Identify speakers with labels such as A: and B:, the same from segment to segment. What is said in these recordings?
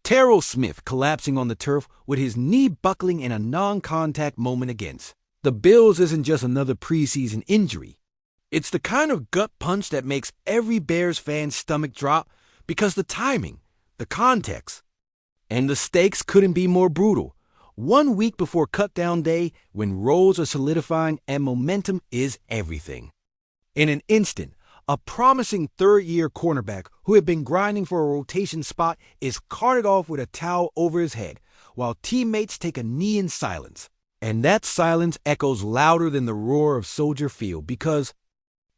A: Terell Smith collapsing on the turf with his knee buckling in a non-contact moment against the Bills isn't just another preseason injury. It's the kind of gut punch that makes every Bears fan's stomach drop because the timing, the context, and the stakes couldn't be more brutal. 1 week before cutdown day, when roles are solidifying and momentum is everything. In an instant, a promising third-year cornerback who had been grinding for a rotation spot is carted off with a towel over his head, while teammates take a knee in silence. And that silence echoes louder than the roar of Soldier Field because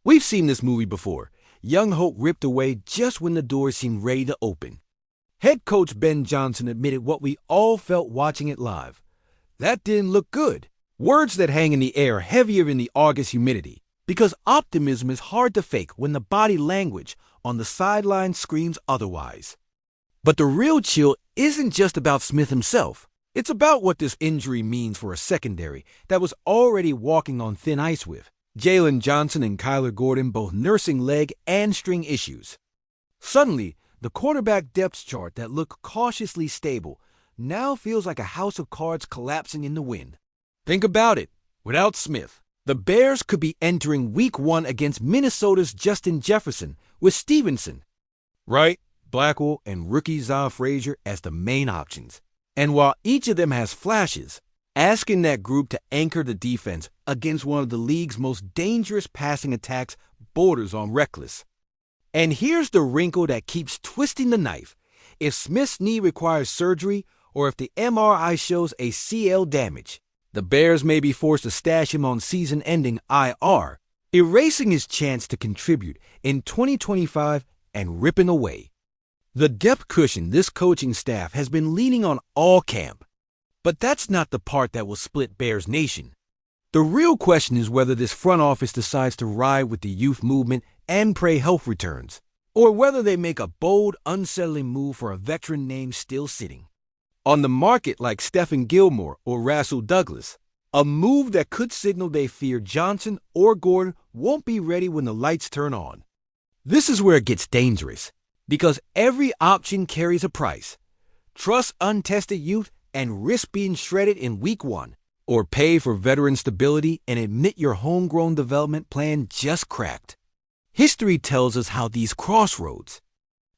A: we've seen this movie before. Young hope ripped away just when the door seemed ready to open. Head coach Ben Johnson admitted what we all felt watching it live. That didn't look good. Words that hang in the air heavier in the August humidity. Because optimism is hard to fake when the body language on the sideline screams otherwise. But the real chill isn't just about Smith himself. It's about what this injury means for a secondary that was already walking on thin ice with Jalen Johnson and Kyler Gordon both nursing leg and string issues. Suddenly, the quarterback depth chart that looked cautiously stable now feels like a house of cards collapsing in the wind. Think about it. Without Smith, the Bears could be entering Week 1 against Minnesota's Justin Jefferson with Stevenson, Wright, Blackwell, and rookie Zah Frazier as the main options. And while each of them has flashes, asking that group to anchor the defense against one of the league's most dangerous passing attacks borders on reckless. And here's the wrinkle that keeps twisting the knife. If Smith's knee requires surgery or if the MRI shows ACL damage, the Bears may be forced to stash him on season-ending IR, erasing his chance to contribute in 2025 and ripping away the depth cushion this coaching staff has been leaning on all camp. But that's not the part that will split Bears Nation. The real question is whether this front office decides to ride with the youth movement and pray health returns, or whether they make a bold, unsettling move for a veteran name still sitting on the market like Stephen Gilmore or Rasul Douglas, a move that could signal they fear Johnson or Gordon won't be ready when the lights turn on. This is where it gets dangerous, because every option carries a price. Trust untested youth and risk being shredded in Week 1, or pay for veteran stability and admit your homegrown development plan just cracked. History tells us how these crossroads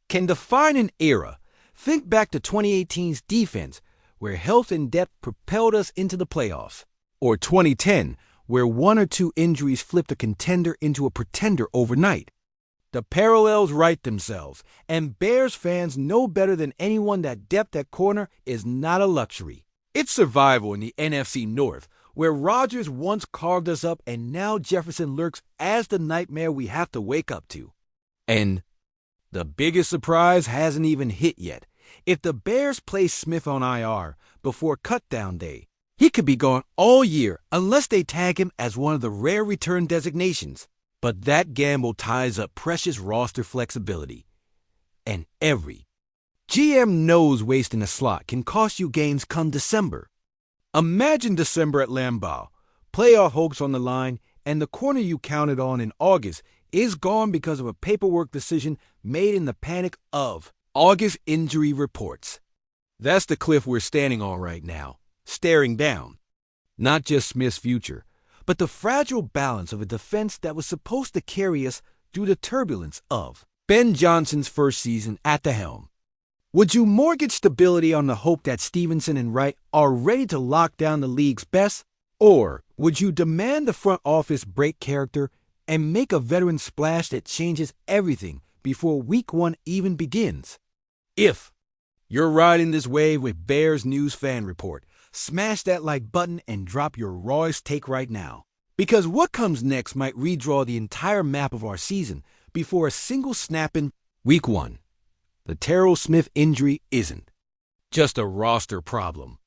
A: can define an era. Think back to 2018's defense, where health and depth propelled us into the playoffs, or 2010, where one or two injuries flipped a contender into a pretender overnight. The parallels write themselves, and Bears fans know better than anyone that depth at corner is not a luxury. It's survival in the NFC North, where Rodgers once carved us up and now Jefferson lurks as the nightmare we have to wake up to. And the biggest surprise hasn't even hit yet. If the Bears place Smith on IR before cutdown day, he could be gone all year unless they tag him as one of the rare return designations. But that gamble ties up precious roster flexibility. And every GM knows wasting a slot can cost you games come December. Imagine December at Lambeau, playoff hopes on the line, and the corner you counted on in August is gone because of a paperwork decision made in the panic of August injury reports. That's the cliff we're standing on right now, staring down. Not just Smith's future, but the fragile balance of a defense that was supposed to carry us through the turbulence of Ben Johnson's first season at the helm. Would you mortgage stability on the hope that Stevenson and Wright are ready to lock down the league's best? Or would you demand the front office break character and make a veteran splash that changes everything before Week 1 even begins? If you're riding this wave with Bears News Fan Report, smash that like button and drop your rawest take right now. Because what comes next might redraw the entire map of our season before a single snap in Week 1. The Terell Smith injury isn't just a roster problem.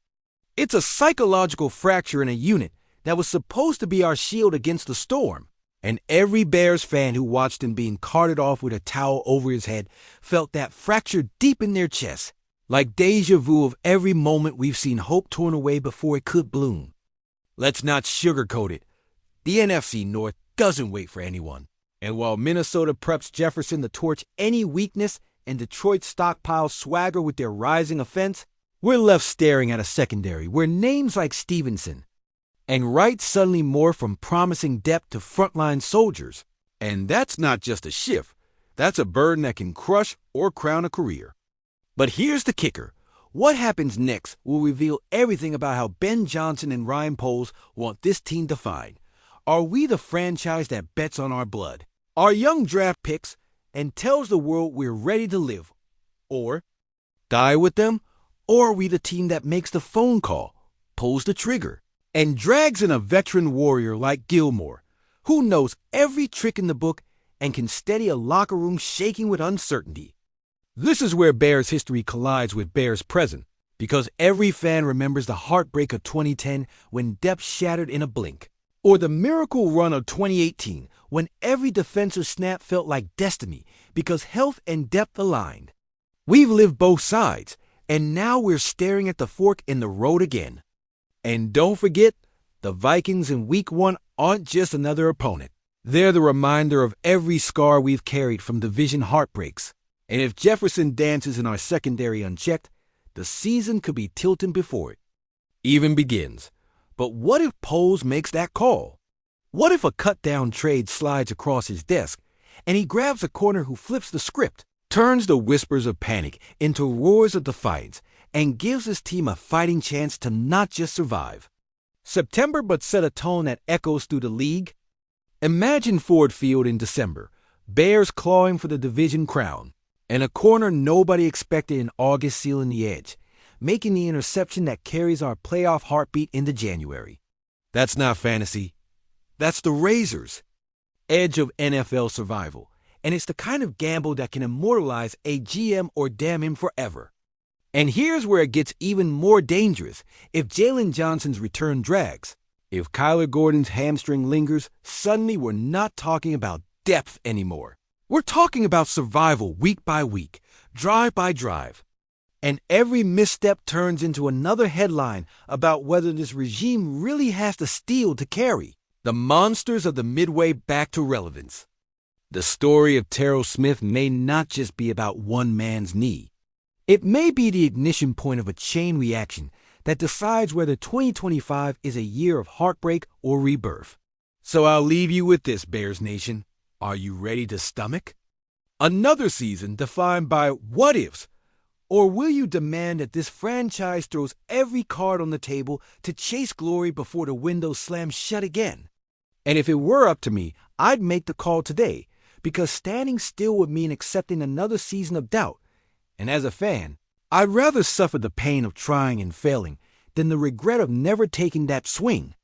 A: It's a psychological fracture in a unit that was supposed to be our shield against the storm. And every Bears fan who watched him being carted off with a towel over his head felt that fracture deep in their chest, like deja vu of every moment we've seen hope torn away before it could bloom. Let's not sugarcoat it. The NFC North doesn't wait for anyone. And while Minnesota preps Jefferson to torch any weakness and Detroit's stockpile swagger with their rising offense, we're left staring at a secondary where names like Stevenson and Wright suddenly morph from promising depth to frontline soldiers. And that's not just a shift. That's a burden that can crush or crown a career. But here's the kicker. What happens next will reveal everything about how Ben Johnson and Ryan Poles want this team defined. Are we the franchise that bets on our blood, our young draft picks, and tells the world we're ready to live, or die with them? Or are we the team that makes the phone call, pulls the trigger, and drags in a veteran warrior like Gilmore, who knows every trick in the book and can steady a locker room shaking with uncertainty? This is where Bears history collides with Bears present, because every fan remembers the heartbreak of 2010 when depth shattered in a blink, or the miracle run of 2018 when every defensive snap felt like destiny because health and depth aligned. We've lived both sides, and now we're staring at the fork in the road again. And don't forget, the Vikings in Week 1 aren't just another opponent. They're the reminder of every scar we've carried from division heartbreaks. And if Jefferson dances in our secondary unchecked, the season could be tilting before it even begins. But what if Poles makes that call? What if a cut-down trade slides across his desk and he grabs a corner who flips the script, turns the whispers of panic into roars of defiance, and gives his team a fighting chance to not just survive? September but set a tone that echoes through the league. Imagine Ford Field in December, Bears clawing for the division crown, and a corner nobody expected in August sealing the edge, making the interception that carries our playoff heartbeat into January. That's not fantasy. That's the Razors' edge of NFL survival, and it's the kind of gamble that can immortalize a GM or damn him forever. And here's where it gets even more dangerous. If Jalen Johnson's return drags, if Kyler Gordon's hamstring lingers, suddenly we're not talking about depth anymore. We're talking about survival week by week, drive by drive. And every misstep turns into another headline about whether this regime really has the steel to carry the monsters of the midway back to relevance. The story of Terell Smith may not just be about one man's knee. It may be the ignition point of a chain reaction that decides whether 2025 is a year of heartbreak or rebirth. So I'll leave you with this, Bears Nation. Are you ready to stomach another season defined by what-ifs? Or will you demand that this franchise throws every card on the table to chase glory before the window slams shut again? And if it were up to me, I'd make the call today, because standing still would mean accepting another season of doubt. And as a fan, I'd rather suffer the pain of trying and failing than the regret of never taking that swing.